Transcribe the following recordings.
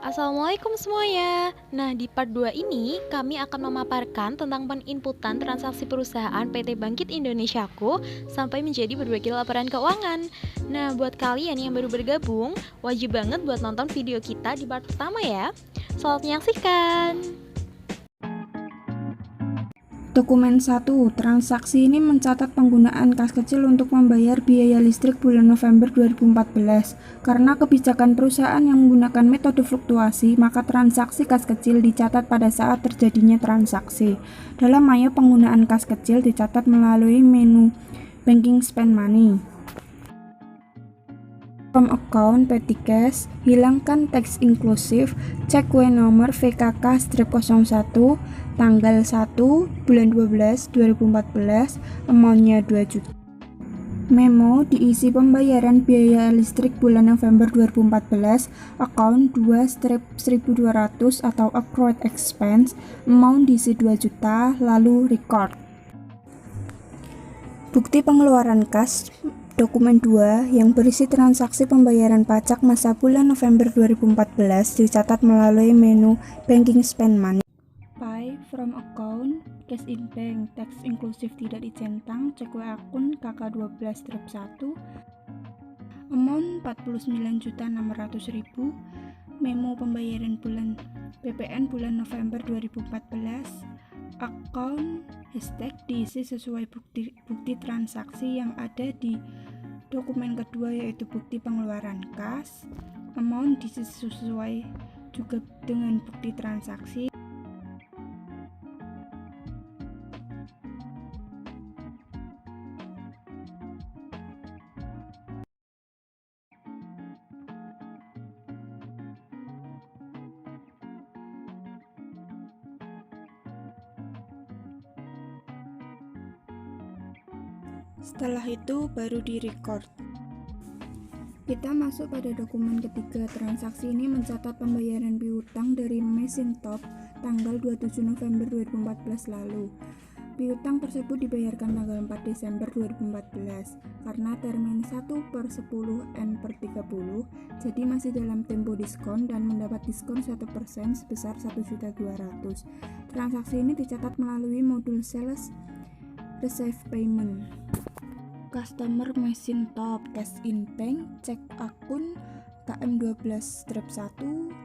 Assalamualaikum semuanya. Nah, di part 2 ini kami akan memaparkan tentang peninputan transaksi perusahaan PT Bangkit Indonesiaku sampai menjadi berbagai laporan keuangan. Nah, buat kalian yang baru bergabung, wajib banget buat nonton video kita di part pertama ya. Selamat menyaksikan. Dokumen 1. Transaksi ini mencatat penggunaan kas kecil untuk membayar biaya listrik bulan November 2014. Karena kebijakan perusahaan yang menggunakan metode fluktuasi, maka transaksi kas kecil dicatat pada saat terjadinya transaksi. Dalam ayo penggunaan kas kecil dicatat melalui menu Banking Spend Money. From account petty cash, hilangkan teks inklusif, cek kue nomor VKK-01 tanggal 1 bulan 12 2014, amountnya 2 juta. Memo diisi pembayaran biaya listrik bulan November 2014, account 2-1200 atau accrued expense, amount diisi 2 juta, lalu record. Bukti pengeluaran kas dokumen 2 yang berisi transaksi pembayaran pajak masa bulan November 2014 dicatat melalui menu Banking Spend Money. Pay from account, cash in bank, teks inklusif tidak dicentang, cek akun KK12-1, amount 49.600.000, memo pembayaran bulan BPN bulan November 2014, account hashtag diisi sesuai bukti transaksi yang ada di dokumen kedua yaitu bukti pengeluaran kas, amount diisi sesuai juga dengan bukti transaksi. Setelah itu baru di-record. Kita masuk pada dokumen ketiga. Transaksi ini mencatat pembayaran piutang dari mesin top tanggal 27 November 2014 lalu. Piutang tersebut dibayarkan tanggal 4 Desember 2014 karena termin 1/10 N/30, jadi masih dalam tempo diskon dan mendapat diskon 1% sebesar 1.200.000. Transaksi ini dicatat melalui modul sales receive payment. Customer mesin top, cash in bank, cek akun KM12-1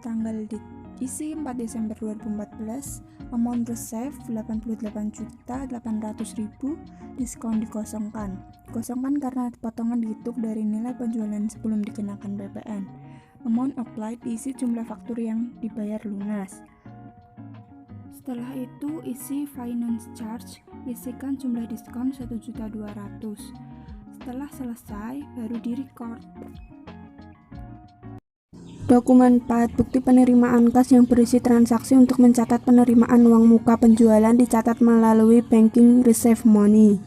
tanggal diisi 4 Desember 2014, amount receive 88.800.000, diskon dikosongkan. Dikosongkan karena potongan dihitung dari nilai penjualan sebelum dikenakan PPN. Amount applied diisi jumlah faktur yang dibayar lunas. Setelah itu isi finance charge, isikan jumlah diskon 1.200.000. Setelah selesai, baru di-record. Dokumen 4. Bukti penerimaan kas yang berisi transaksi untuk mencatat penerimaan uang muka penjualan dicatat melalui Banking Receive Money.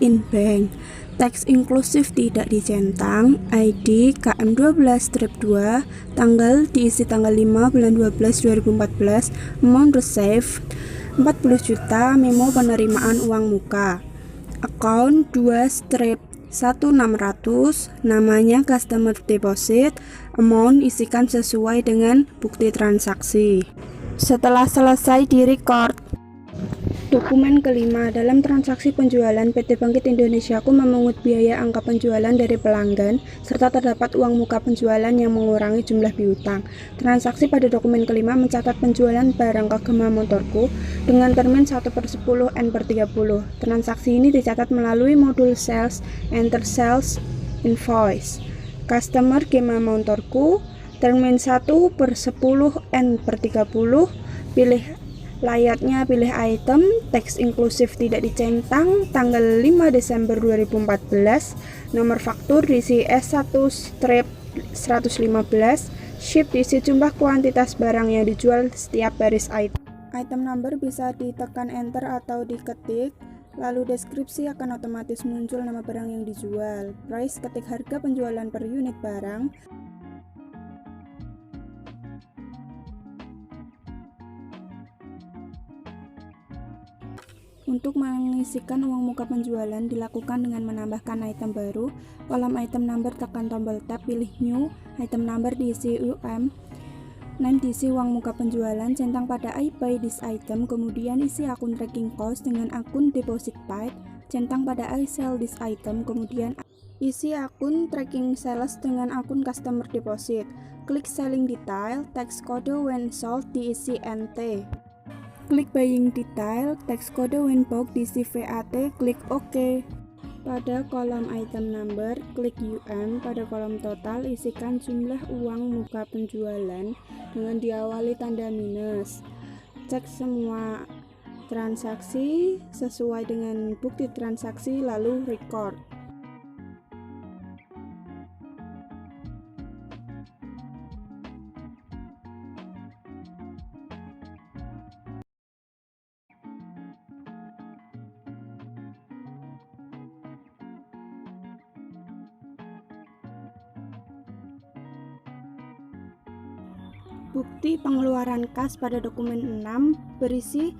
In bank, teks inklusif tidak dicentang, ID KM12-2, tanggal diisi tanggal 5 bulan 12 2014, amount receive 40 juta, memo penerimaan uang muka. Account 2-1600, namanya customer deposit, amount isikan sesuai dengan bukti transaksi. Setelah selesai di-record. Dokumen kelima, dalam transaksi penjualan PT Bangkit Indonesiaku memungut biaya angka penjualan dari pelanggan serta terdapat uang muka penjualan yang mengurangi jumlah piutang. Transaksi pada dokumen kelima mencatat penjualan barang ke Gema Motorku dengan termin 1/10 N/30. Transaksi ini dicatat melalui modul sales, enter sales invoice. Customer Gema Motorku, termin 1/10 N/30, pilih layarnya, pilih item, teks inklusif tidak dicentang, tanggal 5 Desember 2014, nomor faktur diisi S1-115, ship diisi jumlah kuantitas barang yang dijual setiap baris item. Item number bisa ditekan enter atau diketik, lalu deskripsi akan otomatis muncul nama barang yang dijual. Price, ketik harga penjualan per unit barang. Untuk mengisikan uang muka penjualan dilakukan dengan menambahkan item baru. Kolom item number tekan tombol tab, pilih new, item number diisi UM, Nanti isi uang muka penjualan, centang pada I buy this item, kemudian isi akun tracking cost dengan akun deposit paid, centang pada I sell this item, kemudian isi akun tracking sales dengan akun customer deposit. Klik selling detail, teks kode when sold diisi NT. Klik buying detail, teks kode when bought diisi VAT, klik OK. Pada kolom item number, klik UM. Pada kolom total, isikan jumlah uang muka penjualan dengan diawali tanda minus. Cek semua transaksi sesuai dengan bukti transaksi, lalu record. Bukti pengeluaran kas pada dokumen 6 berisi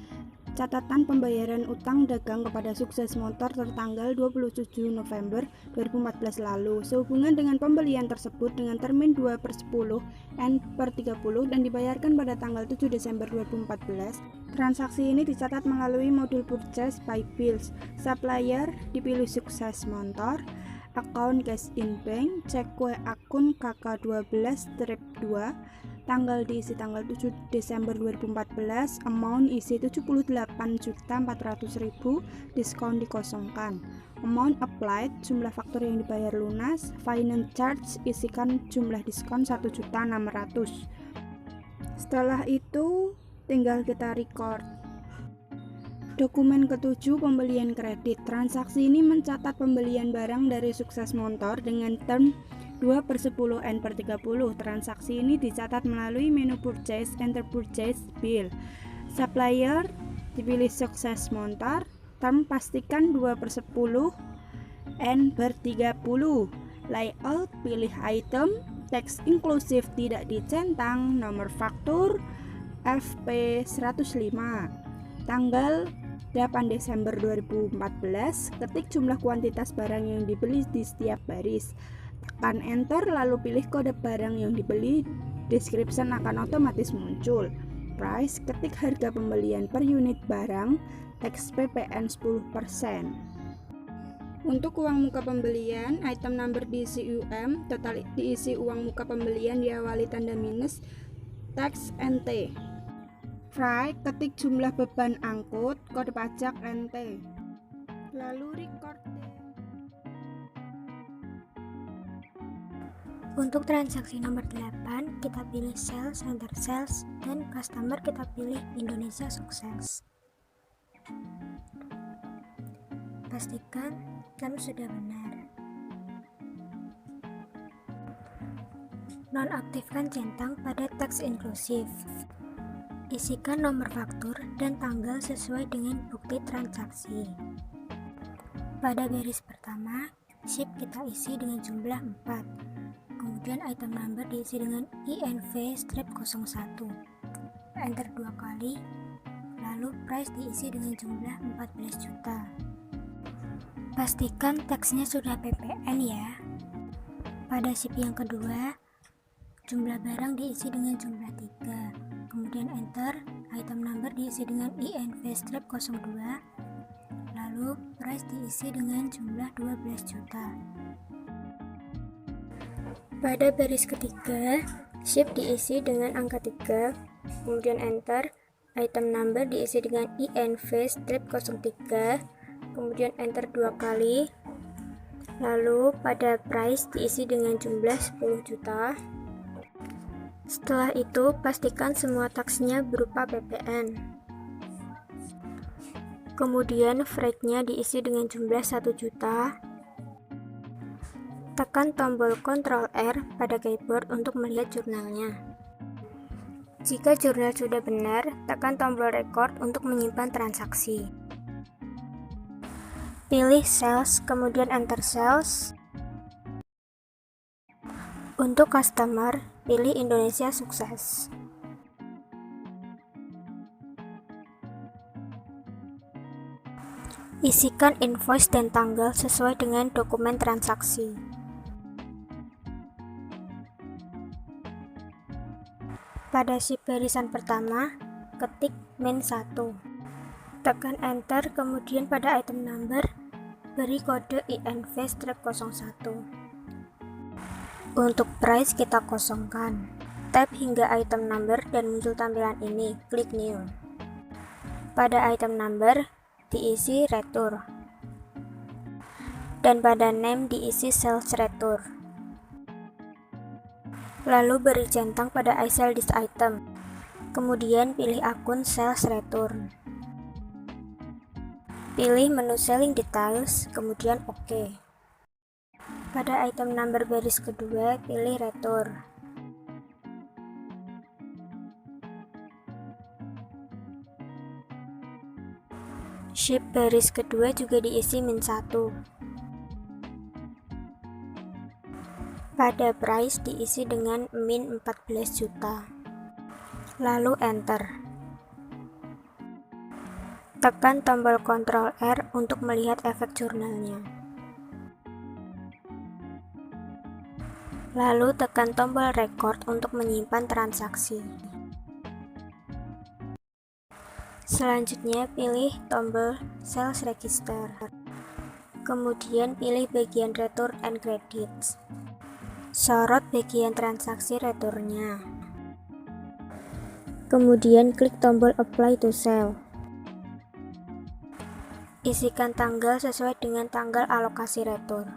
catatan pembayaran utang dagang kepada Sukses Motor tertanggal 27 November 2014 lalu sehubungan dengan pembelian tersebut dengan termin 2/10 N/30 dan dibayarkan pada tanggal 7 Desember 2014. Transaksi ini dicatat melalui modul purchase by bills. Supplier dipilih Sukses Motor, account cash in bank, cekue akun KK12-2, tanggal diisi tanggal 7 Desember 2014, amount isi 78.400.000, diskon dikosongkan. Amount applied, jumlah faktur yang dibayar lunas. Finance charge, isikan jumlah diskon 1.600.000. Setelah itu tinggal kita record. Dokumen ketujuh, pembelian kredit. Transaksi ini mencatat pembelian barang dari Sukses Motor dengan term 2/10 N/30. Transaksi ini dicatat melalui menu purchase, enter purchase bill. Supplier dipilih Sukses Motor, term pastikan 2/10 N/30. Layout pilih item, teks inklusif tidak dicentang, nomor faktur FP105, tanggal 8 Desember 2014, ketik jumlah kuantitas barang yang dibeli di setiap baris. Tekan enter lalu pilih kode barang yang dibeli, description akan otomatis muncul. Price, ketik harga pembelian per unit barang, teks PPN 10%. Untuk uang muka pembelian, item number diisi UM, total diisi uang muka pembelian diawali tanda minus, teks NT. Fry, ketik jumlah beban angkut, kode pajak NT. Lalu record. Untuk transaksi nomor 8, kita pilih sales, enter sales, dan customer kita pilih Indonesia Sukses. Pastikan term sudah benar. Nonaktifkan centang pada teks inklusif. Isikan nomor faktur dan tanggal sesuai dengan bukti transaksi. Pada baris pertama, ship kita isi dengan jumlah 4. Kemudian item number diisi dengan INV-01. Enter 2 kali, lalu price diisi dengan jumlah 14 juta. Pastikan teksnya sudah PPN ya. Pada ship yang kedua, jumlah barang diisi dengan jumlah 3. Kemudian enter, item number diisi dengan INV-02, lalu price diisi dengan jumlah 12 juta. Pada baris ketiga, ship diisi dengan angka 3, kemudian enter, item number diisi dengan INV-03, kemudian enter 2 kali, lalu pada price diisi dengan jumlah 10 juta. Setelah itu, pastikan semua taksnya berupa PPN. Kemudian freight-nya diisi dengan jumlah 1 juta. Tekan tombol Ctrl R pada keyboard untuk melihat jurnalnya. Jika jurnal sudah benar, tekan tombol record untuk menyimpan transaksi. Pilih sales, kemudian enter sales. Untuk customer, pilih Indonesia Sukses. Isikan invoice dan tanggal sesuai dengan dokumen transaksi. Pada sheet barisan pertama, ketik min1. Tekan enter, kemudian pada item number, beri kode INV-01. Untuk price kita kosongkan. Tap hingga item number dan muncul tampilan ini, klik new. Pada item number, diisi retur. Dan pada name diisi sales retur. Lalu beri centang pada I sell this item. Kemudian pilih akun sales return. Pilih menu selling details, kemudian OK. Pada item number baris kedua, pilih retur. Sheet baris kedua juga diisi min1. Pada price diisi dengan min 14 juta. Lalu enter. Tekan tombol Ctrl R untuk melihat efek jurnalnya. Lalu tekan tombol record untuk menyimpan transaksi. Selanjutnya pilih tombol sales register. Kemudian pilih bagian return and credits. Sorot bagian transaksi returnnya. Kemudian klik tombol apply to sell. Isikan tanggal sesuai dengan tanggal alokasi retur.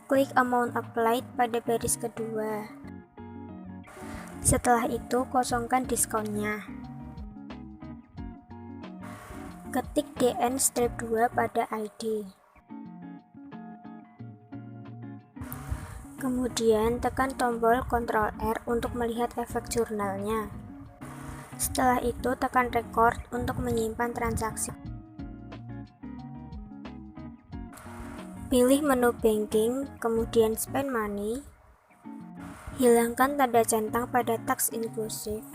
Klik amount applied pada baris kedua. Setelah itu kosongkan diskonnya. Ketik DN-2 pada ID. Kemudian tekan tombol Ctrl R untuk melihat efek jurnalnya. Setelah itu tekan record untuk menyimpan transaksi. Pilih menu banking, kemudian spend money. Hilangkan tanda centang pada tax inclusive.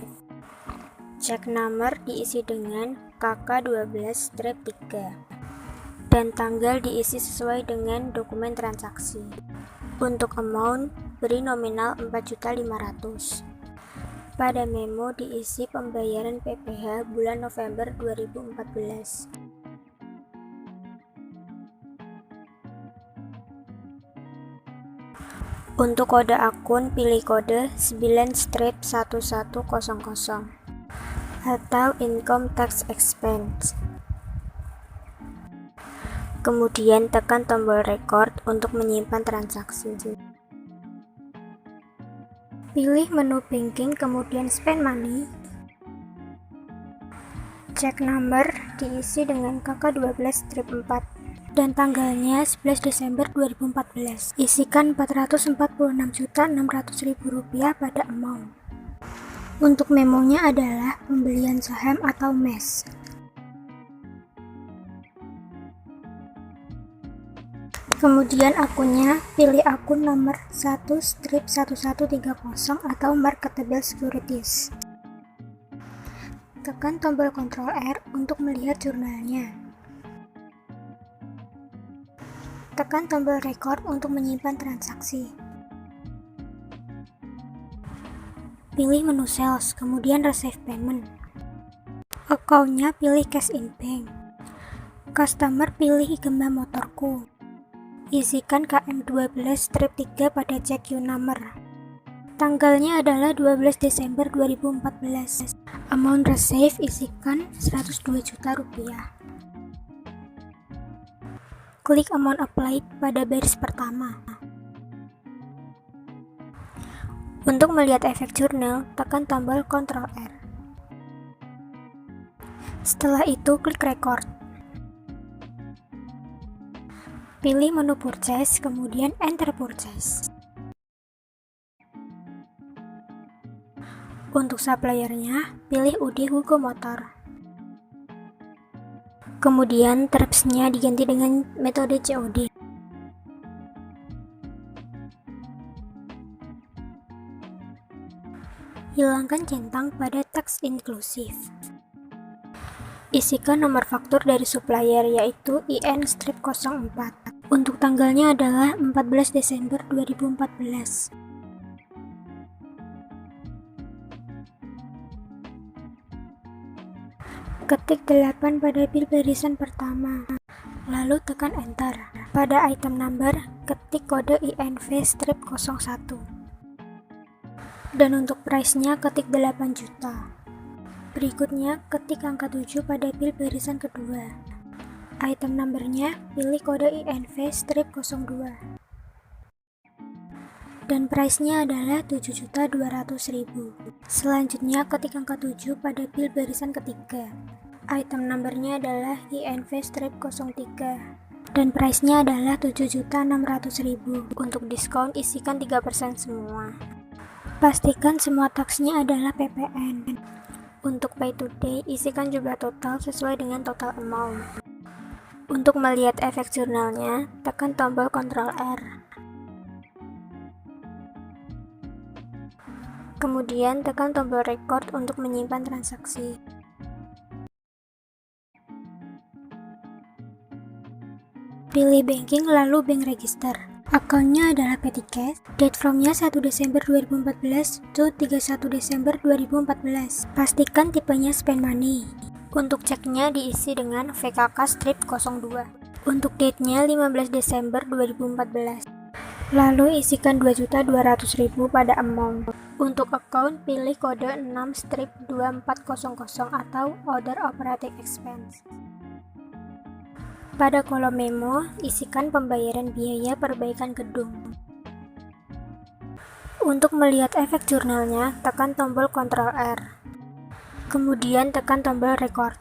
Cek nomor diisi dengan KK12-3 dan tanggal diisi sesuai dengan dokumen transaksi. Untuk amount, beri nominal 4.500.000. Pada memo diisi pembayaran PPh bulan November 2014. Untuk kode akun, pilih kode 9-1100 atau income tax expense. Kemudian tekan tombol record untuk menyimpan transaksi. Pilih menu banking, kemudian spend money. Cek nomor diisi dengan KK12-4 dan tanggalnya 11 Desember 2014. Isikan Rp446.600.000 pada amount. Untuk memonya adalah pembelian saham atau MES. Kemudian akunnya, pilih akun nomor 1-1130 atau marketable securities. Tekan tombol Ctrl R untuk melihat jurnalnya. Tekan tombol record untuk menyimpan transaksi. Pilih menu sales, kemudian receive payment. Account-nya pilih cash in bank. Customer pilih Gemma Motorku. Isikan KM12-3 pada check you number. Tanggalnya adalah 12 Desember 2014. Amount receive isikan Rp102 juta. Klik amount applied pada baris pertama. Untuk melihat efek jurnal, tekan tombol Ctrl R. Setelah itu klik record. Pilih menu purchase, kemudian enter purchase. Untuk suppliernya, pilih UD Hugo Motor. Kemudian terms-nya diganti dengan metode COD. Hilangkan centang pada tax inclusive. Isikan nomor faktur dari supplier yaitu IN-04. Untuk tanggalnya adalah 14 Desember 2014. Ketik 8 pada bil barisan pertama, lalu tekan enter. Pada item number, ketik kode INV strip 01. Dan untuk price-nya ketik 8 juta. Berikutnya, ketik angka 7 pada bil barisan kedua. Item numbernya, pilih kode INV strip 02. Dan price-nya adalah 7.200.000. Selanjutnya, ketik angka 7 pada bil barisan ketiga. Item numbernya adalah INV strip 03. Dan price-nya adalah 7.600.000. Untuk diskon, isikan 3% semua. Pastikan semua tax-nya adalah PPN. Untuk pay today, isikan jumlah total sesuai dengan total amount. Untuk melihat efek jurnalnya, tekan tombol Ctrl R. Kemudian tekan tombol record untuk menyimpan transaksi. Pilih banking lalu bank register. Akunnya adalah petty cash. Date from-nya 1 Desember 2014 to 31 Desember 2014. Pastikan tipenya spend money. Untuk ceknya diisi dengan VKK strip 02. Untuk date-nya 15 Desember 2014. Lalu isikan 2.200.000 pada amount. Untuk account, pilih kode 6 strip 2400 atau order operating expense. Pada kolom memo, isikan pembayaran biaya perbaikan gedung. Untuk melihat efek jurnalnya, tekan tombol Ctrl R. Kemudian tekan tombol record.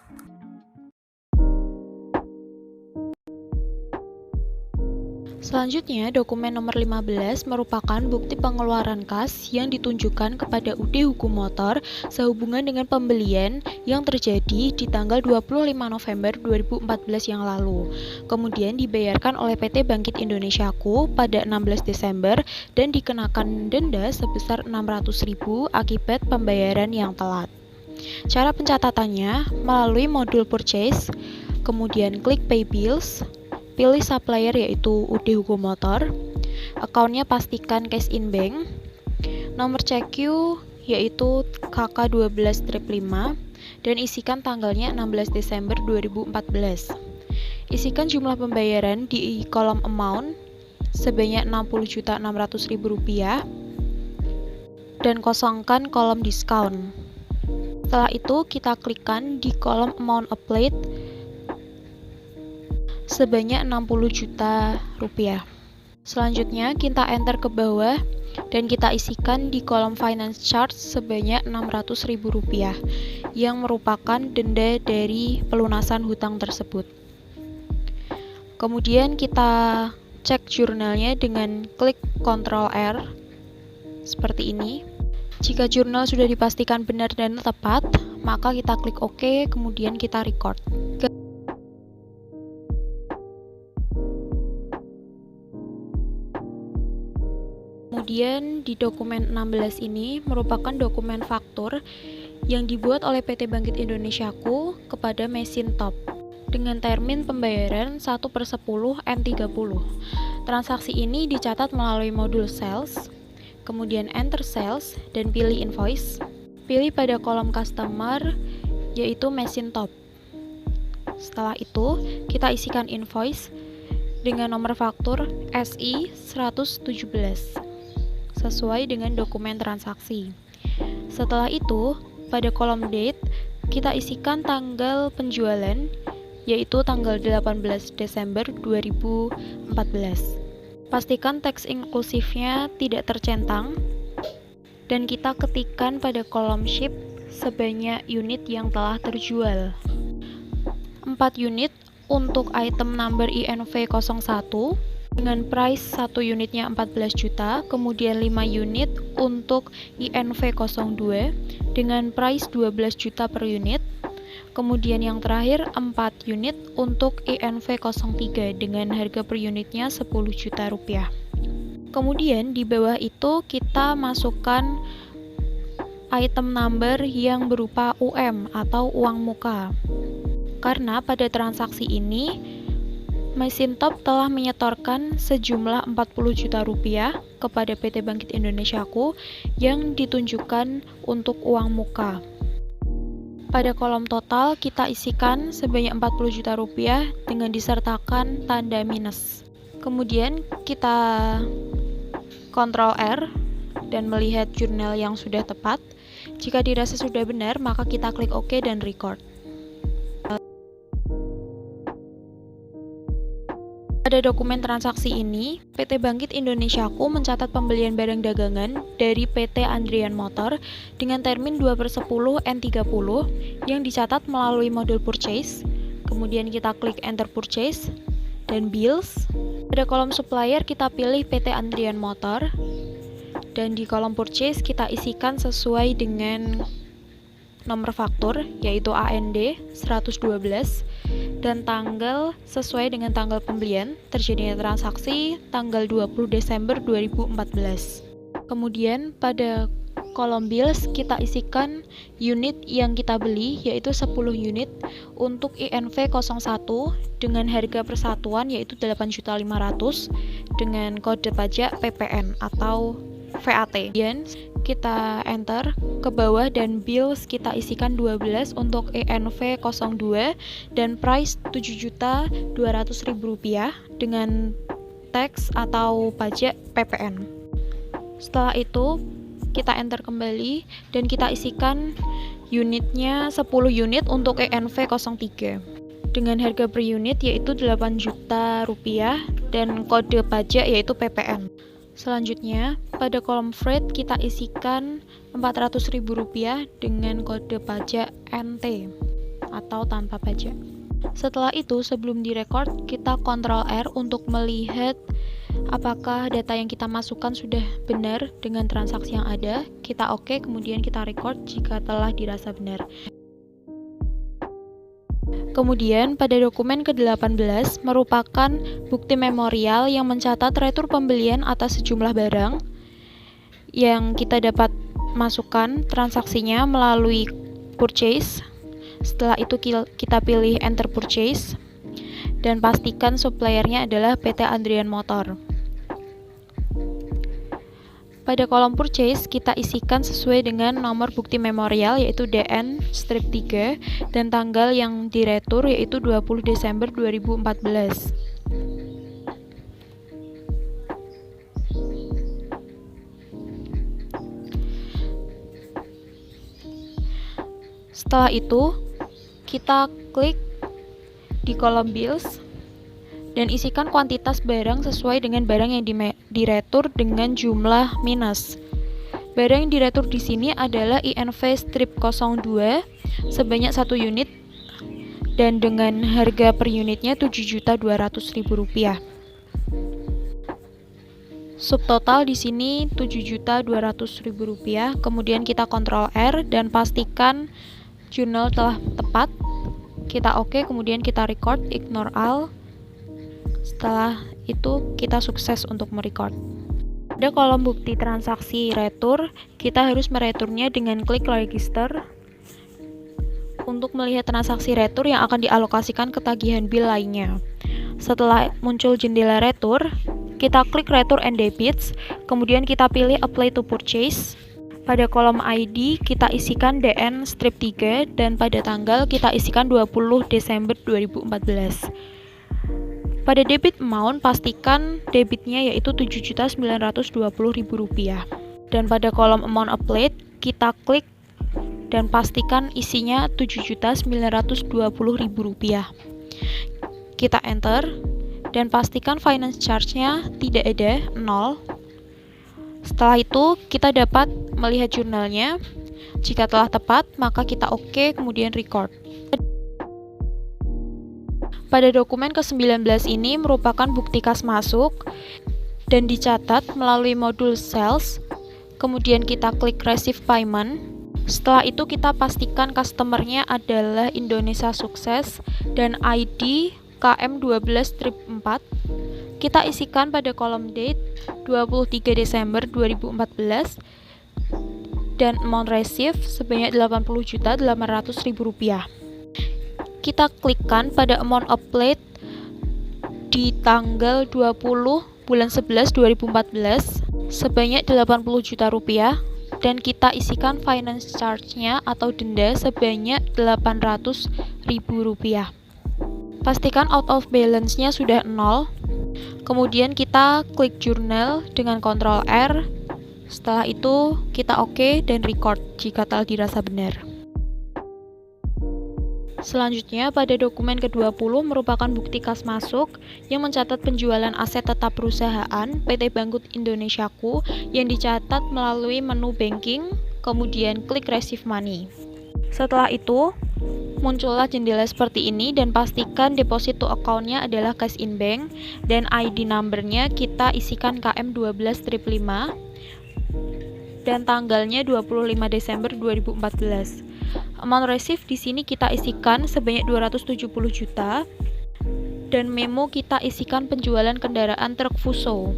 Selanjutnya, dokumen nomor 15 merupakan bukti pengeluaran kas yang ditunjukkan kepada UD Hukum Motor sehubungan dengan pembelian yang terjadi di tanggal 25 November 2014 yang lalu. Kemudian dibayarkan oleh PT Bangkit Indonesiaku pada 16 Desember dan dikenakan denda sebesar 600.000 akibat pembayaran yang telat. Cara pencatatannya melalui modul purchase, kemudian klik pay bills, pilih supplier yaitu UD Hukum Motor, akunnya pastikan cash in bank, nomor CQ yaitu KK12-5 dan isikan tanggalnya 16 Desember 2014. Isikan jumlah pembayaran di kolom amount sebanyak Rp60.600.000 dan kosongkan kolom diskon. Setelah itu kita klikkan di kolom amount applied sebanyak Rp60 juta. Selanjutnya kita enter ke bawah dan kita isikan di kolom finance charge sebanyak Rp600.000 yang merupakan denda dari pelunasan hutang tersebut. Kemudian kita cek jurnalnya dengan klik Ctrl R seperti ini. Jika jurnal sudah dipastikan benar dan tepat, maka kita klik OK, kemudian kita record. Kemudian di dokumen 16 ini merupakan dokumen faktur yang dibuat oleh PT Bangkit Indonesiaku kepada mesin top dengan termin pembayaran 1/10 N30. Transaksi ini dicatat melalui modul sales, kemudian enter sales dan pilih invoice. Pilih pada kolom customer yaitu mesin top. Setelah itu, kita isikan invoice dengan nomor faktur SI 117 sesuai dengan dokumen transaksi. Setelah itu, pada kolom date, kita isikan tanggal penjualan yaitu tanggal 18 Desember 2014. Pastikan teks inklusifnya tidak tercentang dan kita ketikkan pada kolom ship sebanyak unit yang telah terjual. 4 unit untuk item number INV 01 dengan price 1 unitnya 14 juta, kemudian 5 unit untuk INV 02 dengan price 12 juta per unit, kemudian yang terakhir 4 unit untuk INV 03 dengan harga per unitnya 10 juta rupiah. Kemudian di bawah itu kita masukkan item number yang berupa UM atau uang muka. Karena pada transaksi ini Maisintop telah menyetorkan sejumlah 40 juta rupiah kepada PT Bangkit Indonesiaku yang ditunjukkan untuk uang muka. Pada kolom total kita isikan sebanyak 40 juta rupiah dengan disertakan tanda minus. Kemudian kita Ctrl R dan melihat jurnal yang sudah tepat. Jika dirasa sudah benar, maka kita klik OK dan record. Pada dokumen transaksi ini, PT Bangkit Indonesiaku mencatat pembelian barang dagangan dari PT Andrian Motor dengan termin 2/10 N30 yang dicatat melalui modul purchase. Kemudian kita klik enter purchase dan bills. Pada kolom supplier kita pilih PT Andrian Motor dan di kolom purchase kita isikan sesuai dengan nomor faktur yaitu AND 112 dan tanggal sesuai dengan tanggal pembelian terjadinya transaksi tanggal 20 Desember 2014. Kemudian pada kolom bills kita isikan unit yang kita beli yaitu 10 unit untuk INV 01 dengan harga persatuan yaitu 8.500.000 dengan kode pajak PPN atau VAT. Kemudian kita enter ke bawah dan bills kita isikan 12 untuk ENV 02 dan price Rp7.200.000 dengan tax atau pajak PPN. Setelah itu kita enter kembali dan kita isikan unitnya 10 unit untuk ENV 03 dengan harga per unit yaitu Rp8 juta dan kode pajak yaitu PPN. Selanjutnya, pada kolom freight kita isikan Rp400.000 dengan kode pajak NT atau tanpa pajak. Setelah itu, sebelum direkord, kita Ctrl R untuk melihat apakah data yang kita masukkan sudah benar dengan transaksi yang ada. Kita OK, kemudian kita record jika telah dirasa benar. Kemudian pada dokumen ke-18 merupakan bukti memorial yang mencatat retur pembelian atas sejumlah barang yang kita dapat masukkan transaksinya melalui purchase. Setelah itu kita pilih enter purchase dan pastikan suppliernya adalah PT Andrian Motor. Pada kolom purchase, kita isikan sesuai dengan nomor bukti memorial yaitu DN-3 dan tanggal yang diretur yaitu 20 Desember 2014. Setelah itu, kita klik di kolom bills dan isikan kuantitas barang sesuai dengan barang yang diretur dengan jumlah minus. Barang yang diretur di sini adalah INV strip 02 sebanyak 1 unit dan dengan harga per unitnya Rp7.200.000. Subtotal di sini Rp7.200.000. Kemudian kita Ctrl R dan pastikan jurnal telah tepat. Kita OK, kemudian kita record, ignore all. Setelah itu kita sukses untuk merecord. Pada kolom bukti transaksi retur, kita harus mereturnya dengan klik register untuk melihat transaksi retur yang akan dialokasikan ke tagihan bill lainnya. Setelah muncul jendela retur, kita klik retur and debits, kemudian kita pilih apply to purchase. Pada kolom ID kita isikan DN strip 3 dan pada tanggal kita isikan 20 Desember 2014. Pada debit amount, pastikan debitnya yaitu Rp7.920.000. Dan pada kolom amount applied, kita klik dan pastikan isinya Rp7.920.000. Kita enter dan pastikan finance charge-nya tidak ada, 0. Setelah itu, kita dapat melihat jurnalnya. Jika telah tepat, maka kita OK, kemudian record. Pada dokumen ke-19 ini merupakan bukti kas masuk dan dicatat melalui modul sales. Kemudian kita klik receive payment. Setelah itu kita pastikan customer-nya adalah Indonesia Sukses dan ID KM12-4. Kita isikan pada kolom date 23 Desember 2014 dan amount receive sebanyak Rp80.800.000. Kita klikkan pada amount applied di tanggal 20 bulan 11 2014 sebanyak 80 juta rupiah, dan kita isikan finance charge-nya atau denda sebanyak 800 ribu rupiah. Pastikan out of balance-nya sudah 0. Kemudian kita klik jurnal dengan Ctrl R. Setelah itu kita oke dan record jika telah dirasa benar. Selanjutnya, pada dokumen ke-20 merupakan bukti kas masuk yang mencatat penjualan aset tetap perusahaan PT Bangkit Indonesiaku yang dicatat melalui menu banking, kemudian klik receive money. Setelah itu, muncullah jendela seperti ini dan pastikan deposit to account-nya adalah cash in bank dan ID number-nya kita isikan KM12-5 dan tanggalnya 25 Desember 2014. Amount receive di sini kita isikan sebanyak 270 juta dan memo kita isikan penjualan kendaraan truk Fuso.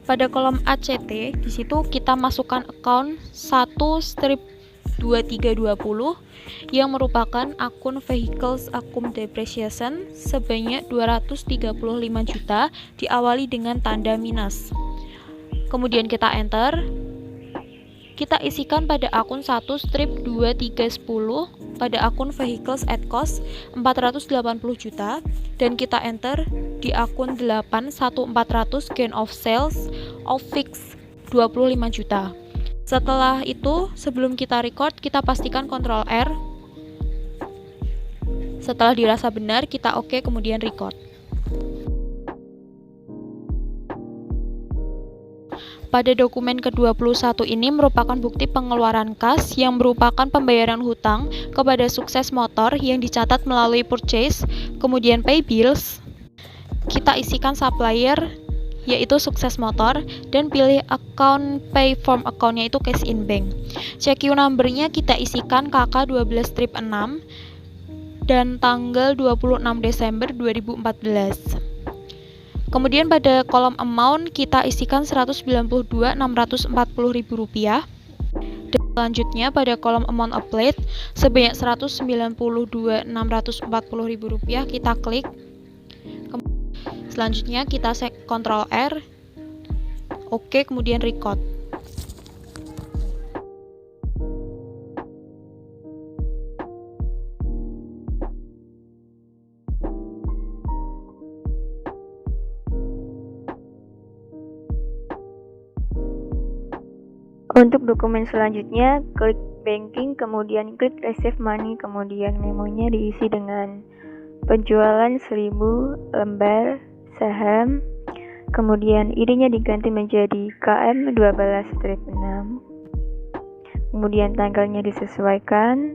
Pada kolom ACT di situ kita masukkan account 1/2320 yang merupakan akun vehicles account depreciation sebanyak 235 juta diawali dengan tanda minus. Kemudian kita enter. Kita isikan pada akun 1/2310 pada akun vehicles at cost 480 juta dan kita enter di akun 81400 gain of sales of fix 25 juta. Setelah itu, sebelum kita record, kita pastikan Ctrl R. Setelah dirasa benar, kita oke kemudian record. Pada dokumen ke-21 ini merupakan bukti pengeluaran kas yang merupakan pembayaran hutang kepada Sukses Motor yang dicatat melalui purchase, kemudian pay bills. Kita isikan supplier yaitu Sukses Motor dan pilih account pay form account-nya itu cash in bank. CQ number-nya kita isikan KK12-6 dan tanggal 26 Desember 2014. Kemudian pada kolom amount kita isikan Rp192.640.000 dan selanjutnya pada kolom amount applied sebanyak Rp192.640.000 kita klik. Selanjutnya kita Ctrl R, oke kemudian record. Untuk dokumen selanjutnya, klik banking, kemudian klik receive money, kemudian memonya diisi dengan penjualan 1000 lembar saham, kemudian ID-nya diganti menjadi KM12-6, kemudian tanggalnya disesuaikan,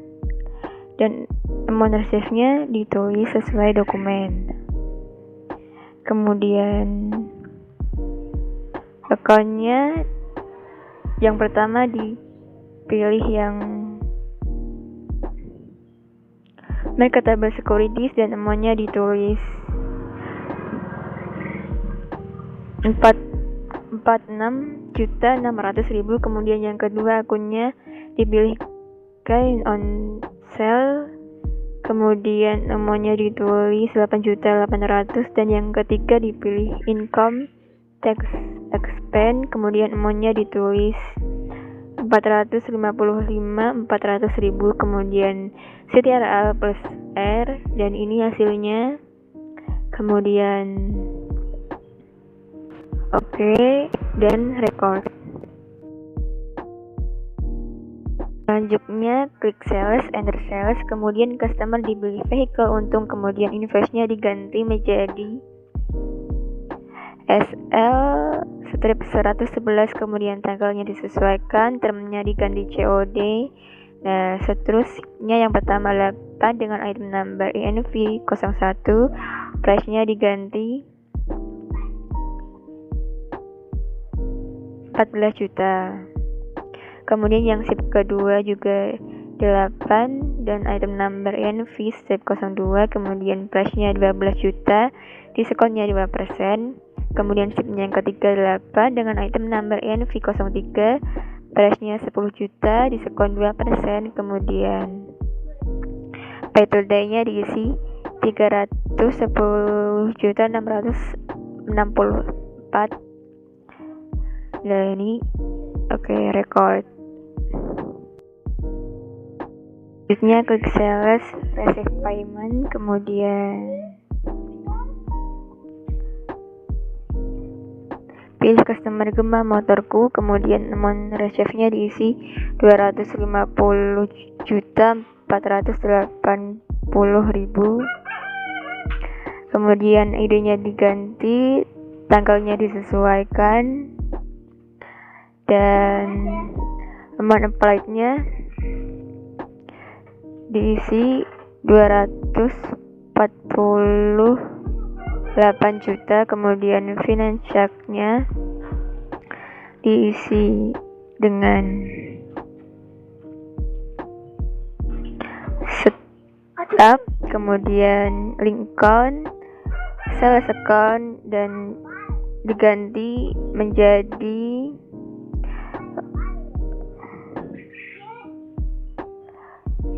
dan amount receive-nya ditulis sesuai dokumen. Kemudian account-nya yang pertama dipilih yang marketable securities dan amount-nya ditulis 46.600.000. Kemudian yang kedua akunnya dipilih gain on sale, kemudian amount-nya ditulis 8.800.000 dan yang ketiga dipilih income tax expense, kemudian amount-nya ditulis 455.400.000, kemudian CTRL plus R dan ini hasilnya. Kemudian oke dan record. Selanjutnya klik sales, enter sales, kemudian customer dibeli vehicle untung, kemudian invoice-nya diganti menjadi SL-111, kemudian tanggalnya disesuaikan, termnya diganti COD. Nah, seterusnya yang pertama 8 dengan item number INV01, price-nya diganti 14 juta. Kemudian yang sip kedua juga 8 dan item number INV sip 02, kemudian price-nya 12 juta, diskonnya 5%. Kemudian sipnya yang ketiga 8 dengan item number INV03, price-nya 10 juta, diskon 2%. Kemudian pay today-nya diisi 310.664. Nah ini record. Selanjutnya klik sales, receive payment, kemudian pilih customer Gemma motorku, kemudian amount receive-nya diisi 250.480.000. Kemudian ID-nya diganti, tanggalnya disesuaikan, dan amount applied-nya diisi 248 juta, kemudian finance check-nya diisi dengan setup, kemudian link account, sales account, dan diganti menjadi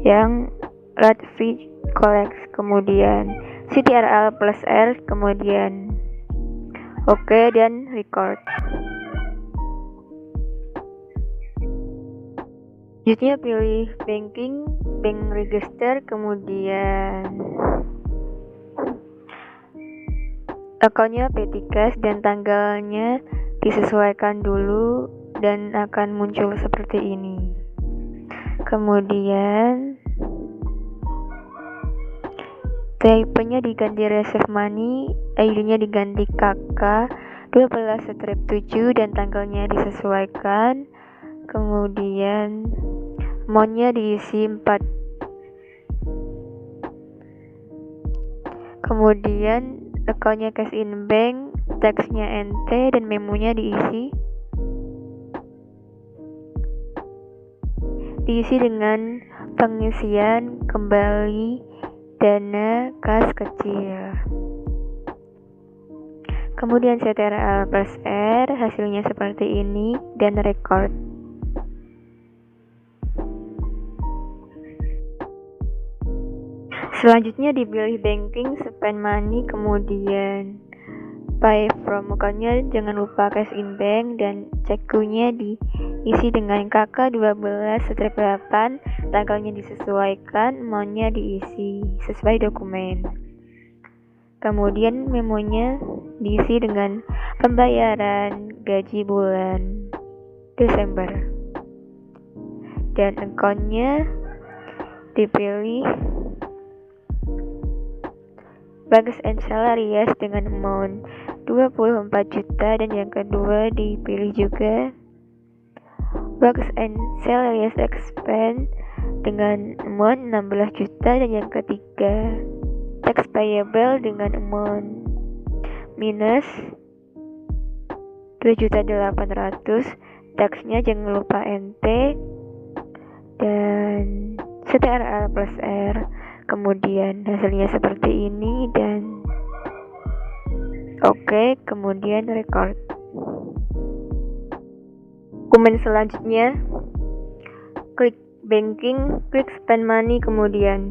yang Latvia Collects, kemudian CTRL plus R, kemudian oke, dan record. Selanjutnya pilih banking, bank register, kemudian akunnya Petitcash dan tanggalnya disesuaikan dulu dan akan muncul seperti ini. Kemudian type-nya diganti receive money, ID-nya diganti KK 12/7 dan tanggalnya disesuaikan. Kemudian amount-nya diisi 4. Kemudian akunnya cash in bank, teksnya NT, dan memonya diisi dengan pengisian kembali dana kas kecil. Kemudian CTRL plus R, hasilnya seperti ini, dan record. Selanjutnya dipilih banking, spend money, kemudian pay from account-nya jangan lupa cash in bank, dan cekunya diisi dengan KK 12/8, tanggalnya disesuaikan, amount-nya diisi sesuai dokumen. Kemudian memonya diisi dengan pembayaran gaji bulan Desember, dan account-nya dipilih Bagus and Salarias dengan amount 24 juta, dan yang kedua dipilih juga Bagus and Salarias Expense dengan amount 16 juta, dan yang ketiga tax payable dengan amount minus 2.800.000, taxnya jangan lupa NT, dan CTRL plus R. Kemudian hasilnya seperti ini, dan oke, kemudian record. Dokumen selanjutnya, klik banking, klik spend money, kemudian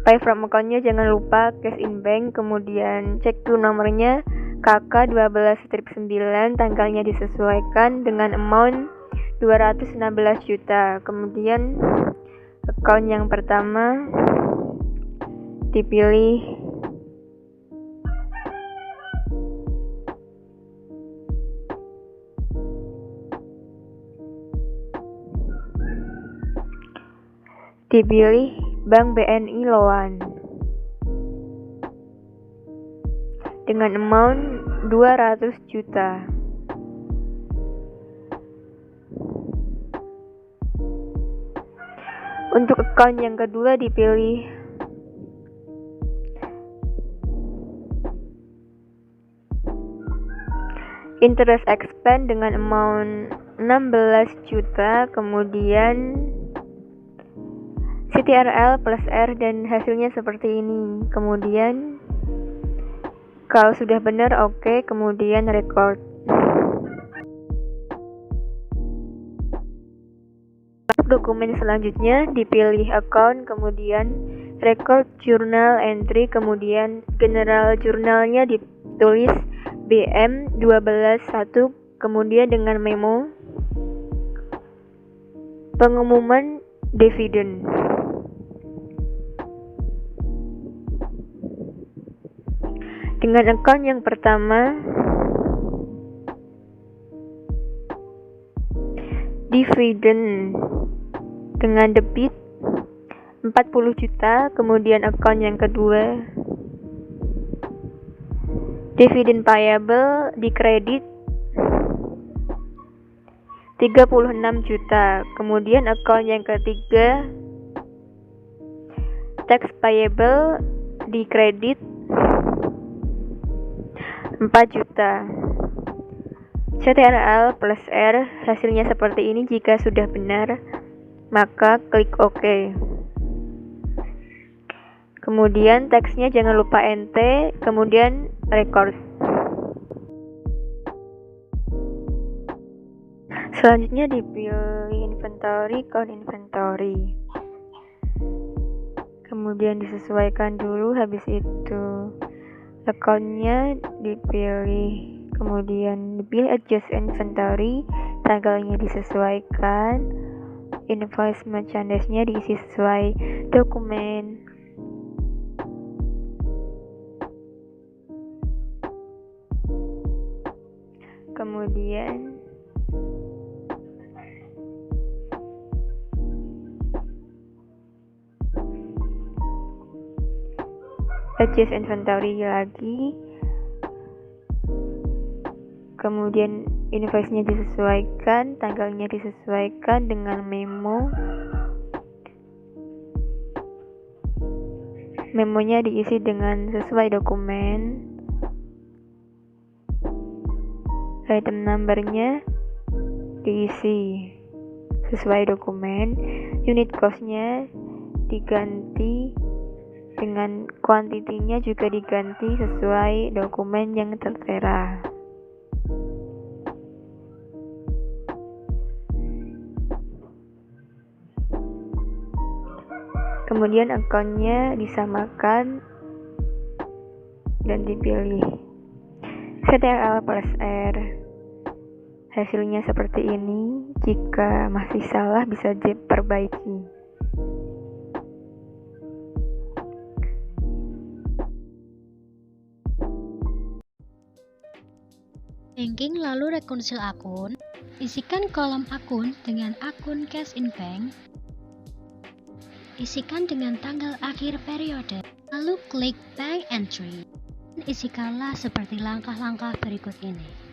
pay from account-nya jangan lupa cash in bank, kemudian cek to nomornya KK 12/9, tanggalnya disesuaikan dengan amount 216 juta. Kemudian account yang pertama dipilih Bank BNI Loan dengan amount 200 juta. Untuk account yang kedua dipilih interest expense dengan amount 16 juta, kemudian CTRL plus R, dan hasilnya seperti ini. Kemudian kalau sudah benar oke, kemudian record. Dokumen selanjutnya dipilih account, kemudian record journal entry, kemudian general jurnalnya ditulis BM 12.1, kemudian dengan memo pengumuman dividen. Dengan account yang pertama, dividen dengan debit 40 juta, kemudian account yang kedua, dividen payable di kredit 36 juta, kemudian account yang ketiga, tax payable di kredit 4 juta. CTRL plus R, hasilnya seperti ini. Jika sudah benar, maka klik OK. Kemudian teksnya jangan lupa ente, kemudian record. Selanjutnya dipilih inventory, count inventory. Kemudian disesuaikan dulu, habis itu account-nya dipilih, kemudian dipilih adjust inventory, tanggalnya disesuaikan, invoice merchandise-nya diisi sesuai dokumen. Kemudian adjust inventory lagi, kemudian invoice-nya disesuaikan, tanggalnya disesuaikan dengan memonya diisi dengan sesuai dokumen, item number-nya diisi sesuai dokumen, unit cost-nya diganti dengan kuantitinya juga diganti sesuai dokumen yang tertera. Kemudian account-nya disamakan dan dipilih. CTRL plus R. Hasilnya seperti ini. Jika masih salah bisa diperbaiki. Banking lalu reconcile akun. Isikan kolom akun dengan akun cash in bank. Isikan dengan tanggal akhir periode. Lalu klik bank entry. Isikanlah seperti langkah-langkah berikut ini.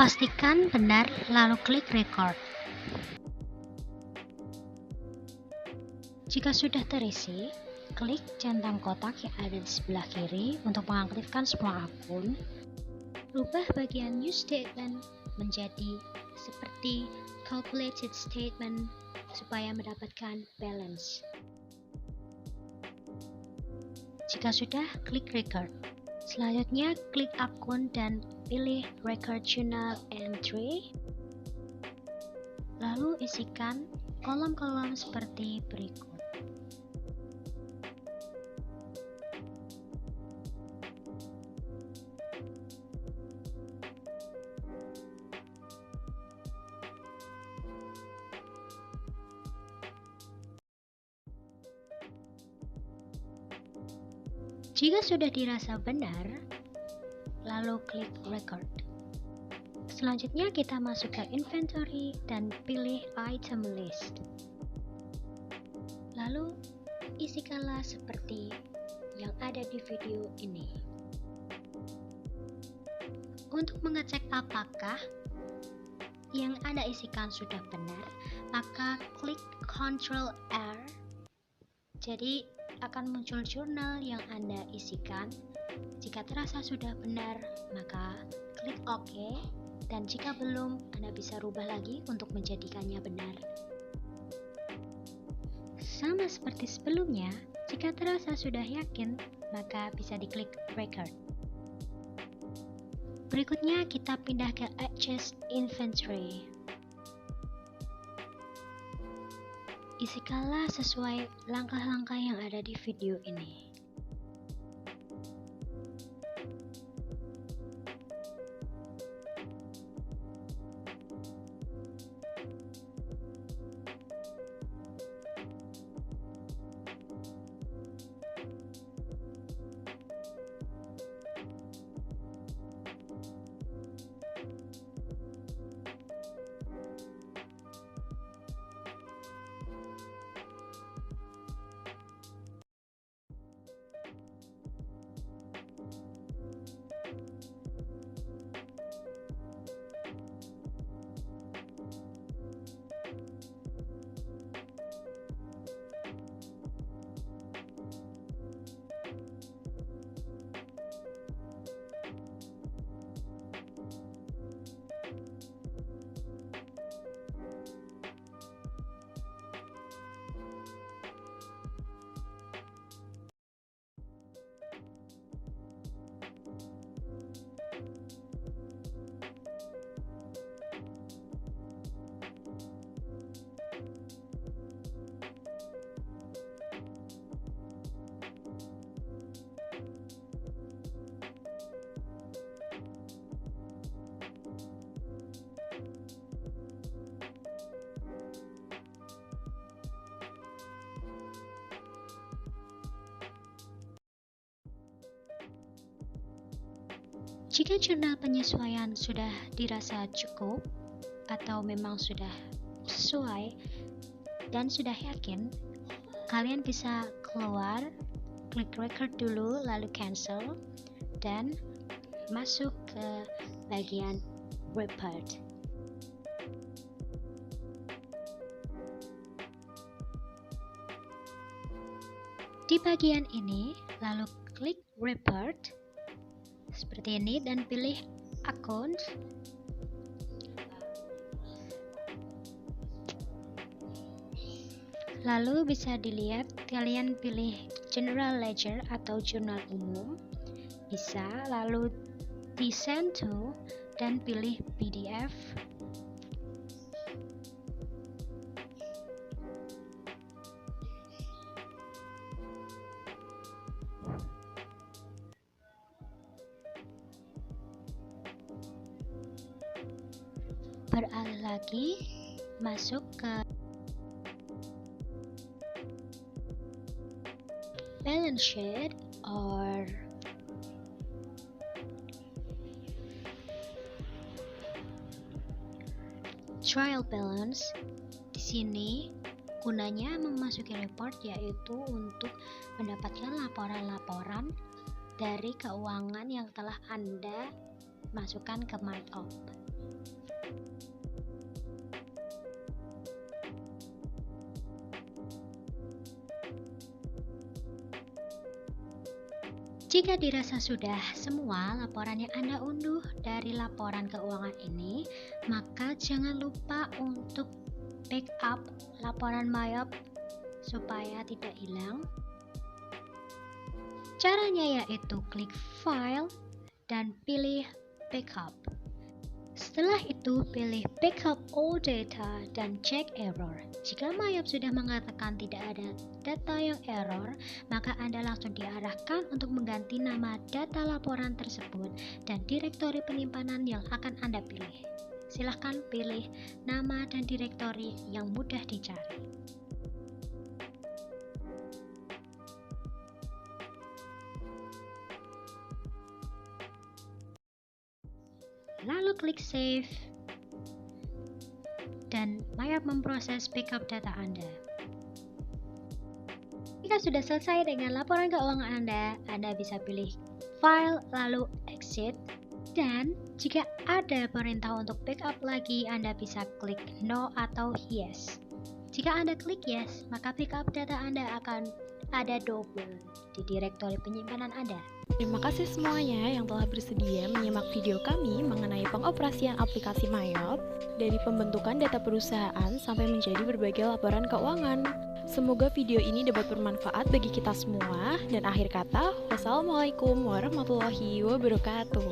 Pastikan benar, lalu klik record. Jika sudah terisi, klik centang kotak yang ada di sebelah kiri untuk mengaktifkan semua akun. Rubah bagian use statement menjadi seperti calculated statement supaya mendapatkan balance. Jika sudah, klik record. Selanjutnya, klik akun dan pilih record journal entry. Lalu isikan kolom-kolom seperti berikut. Jika sudah dirasa benar, lalu klik record. Selanjutnya kita masuk ke inventory dan pilih item list. Lalu isikanlah seperti yang ada di video ini. Untuk mengecek apakah yang Anda isikan sudah benar, maka klik Ctrl R. Jadi akan muncul jurnal yang Anda isikan. Jika terasa sudah benar, maka klik OK. dan jika belum, Anda bisa rubah lagi untuk menjadikannya benar. Sama seperti sebelumnya, jika terasa sudah yakin, maka bisa diklik record. Berikutnya kita pindah ke Adjust Inventory. Isikanlah sesuai langkah-langkah yang ada di video ini. Jika jurnal penyesuaian sudah dirasa cukup atau memang sudah sesuai dan sudah yakin, kalian bisa keluar, klik record dulu, lalu cancel, dan masuk ke bagian report. Di bagian ini, lalu klik report seperti ini dan pilih akun. Lalu bisa dilihat, kalian pilih general ledger atau jurnal umum, bisa, lalu di send to dan pilih PDF. Beralih lagi, masuk ke balance sheet or trial balance. Di sini gunanya memasuki report yaitu untuk mendapatkan laporan-laporan dari keuangan yang telah Anda masukkan ke markup. Jika dirasa sudah semua laporan yang Anda unduh dari laporan keuangan ini, maka jangan lupa untuk backup laporan markup supaya tidak hilang. Caranya yaitu klik File dan pilih Backup. Setelah itu, pilih Backup All Data dan cek error. Jika markup sudah mengatakan tidak ada data yang error, maka Anda langsung diarahkan untuk mengganti nama data laporan tersebut dan direktori penyimpanan yang akan Anda pilih. Silahkan pilih nama dan direktori yang mudah dicari. Lalu klik Save dan markup memproses backup data Anda. Jika sudah selesai dengan laporan keuangan Anda bisa pilih File lalu Exit, dan jika ada perintah untuk backup lagi, Anda bisa klik No atau Yes. Jika Anda klik Yes, maka backup data Anda akan ada double di direktori penyimpanan ada. Terima kasih semuanya yang telah bersedia menyimak video kami mengenai pengoperasian aplikasi Mayop dari pembentukan data perusahaan sampai menjadi berbagai laporan keuangan. Semoga video ini dapat bermanfaat bagi kita semua. Dan akhir kata, wassalamualaikum warahmatullahi wabarakatuh.